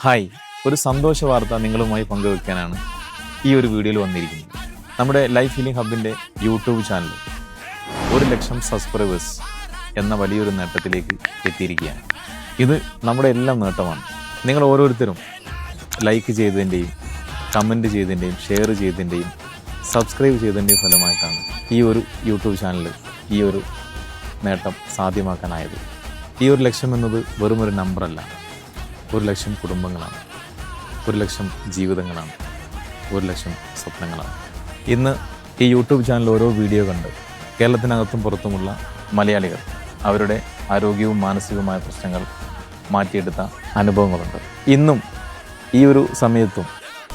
Hi, ഒരു സന്തോഷ വാർത്ത നിങ്ങളുമായി പങ്കുവെക്കാനാണ് ഈ ഒരു വീഡിയോയിൽ വന്നിരിക്കുന്നത്. നമ്മുടെ ലൈഫ് ഹീലിംഗ് ഹബിൻ്റെ യൂട്യൂബ് ചാനൽ 1,00,000 സബ്സ്ക്രൈബേഴ്സ് എന്ന വലിയൊരു നേട്ടത്തിലേക്ക് എത്തിയിരിക്കുകയാണ്. ഇത് നമ്മുടെ എല്ലാം നേട്ടമാണ്. നിങ്ങൾ ഓരോരുത്തരും ലൈക്ക് ചെയ്തതിൻ്റെയും കമൻറ്റ് ചെയ്തതിൻ്റെയും ഷെയർ ചെയ്തതിൻ്റെയും സബ്സ്ക്രൈബ് ചെയ്തതിൻ്റെയും ഫലമായിട്ടാണ് ഈ ഒരു യൂട്യൂബ് ചാനൽ ഈ ഒരു നേട്ടം സാധ്യമാക്കാനായത്. ഈ 1,00,000 എന്നത് വെറുമൊരു നമ്പറല്ല, 1,00,000 കുടുംബങ്ങളാണ്, 1,00,000 ജീവിതങ്ങളാണ്, 1,00,000 സ്വപ്നങ്ങളാണ്. ഇന്ന് ഈ യൂട്യൂബ് ചാനൽ ഓരോ വീഡിയോ കണ്ട് കേരളത്തിനകത്തും പുറത്തുമുള്ള മലയാളികൾ അവരുടെ ആരോഗ്യവും മാനസികവുമായ പ്രശ്നങ്ങൾ മാറ്റിയെടുത്ത അനുഭവങ്ങളുണ്ട്. ഇന്നും ഈ ഒരു സമയത്തും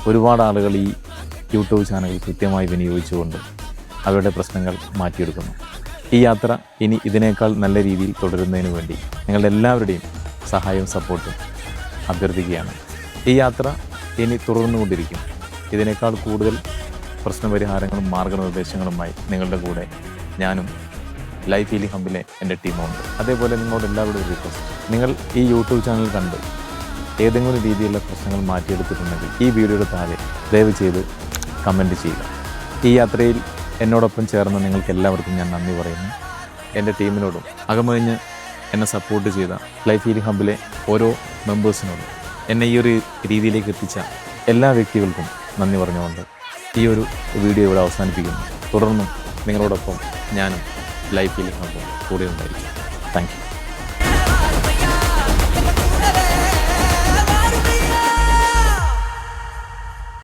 ഒരുപാട് ആളുകൾ ഈ യൂട്യൂബ് ചാനൽ കൃത്യമായി വിനിയോഗിച്ചുകൊണ്ട് അവരുടെ പ്രശ്നങ്ങൾ മാറ്റിയെടുക്കുന്നു. ഈ യാത്ര ഇനി ഇതിനേക്കാൾ നല്ല രീതിയിൽ തുടരുന്നതിന് വേണ്ടി നിങ്ങളുടെ എല്ലാവരുടെയും സഹായവും സപ്പോർട്ടും അഭ്യർത്ഥിക്കുകയാണ്. ഈ യാത്ര ഇനി തുടർന്നുകൊണ്ടിരിക്കും. ഇതിനേക്കാൾ കൂടുതൽ പ്രശ്നപരിഹാരങ്ങളും മാർഗനിർദ്ദേശങ്ങളുമായി നിങ്ങളുടെ കൂടെ ഞാനും ലൈഫ് ഹീലിംഗ് ഹബിലെ എൻ്റെ ടീമുണ്ട്. അതേപോലെ നിങ്ങളോട് എല്ലാവരുടെയും റിക്വസ്റ്റ്, നിങ്ങൾ ഈ യൂട്യൂബ് ചാനൽ കണ്ട് ഏതെങ്കിലും രീതിയിലുള്ള പ്രശ്നങ്ങൾ മാറ്റിയെടുത്തിട്ടുണ്ടെങ്കിൽ ഈ വീഡിയോയുടെ താഴെ ദയവ് ചെയ്ത് കമൻറ്റ് ചെയ്യുക. ഈ യാത്രയിൽ എന്നോടൊപ്പം ചേർന്ന് നിങ്ങൾക്ക് എല്ലാവർക്കും ഞാൻ നന്ദി പറയുന്നു. എൻ്റെ ടീമിനോടും അകമഴിഞ്ഞ് എന്നെ സപ്പോർട്ട് ചെയ്ത ലൈഫ് ഹീലിംഗ് ഹബിലെ ഓരോ മെമ്പേഴ്സിനോടും എന്നെ ഈ ഒരു രീതിയിലേക്ക് എത്തിച്ച എല്ലാ വ്യക്തികൾക്കും നന്ദി പറഞ്ഞുകൊണ്ട് ഈ ഒരു വീഡിയോ ഇവിടെ അവസാനിപ്പിക്കുന്നു. തുടർന്നും നിങ്ങളോടൊപ്പം ഞാനും ലൈഫ് ഹീലിംഗ് ഹബും കൂടെ ഉണ്ടായിരിക്കും. Thank you.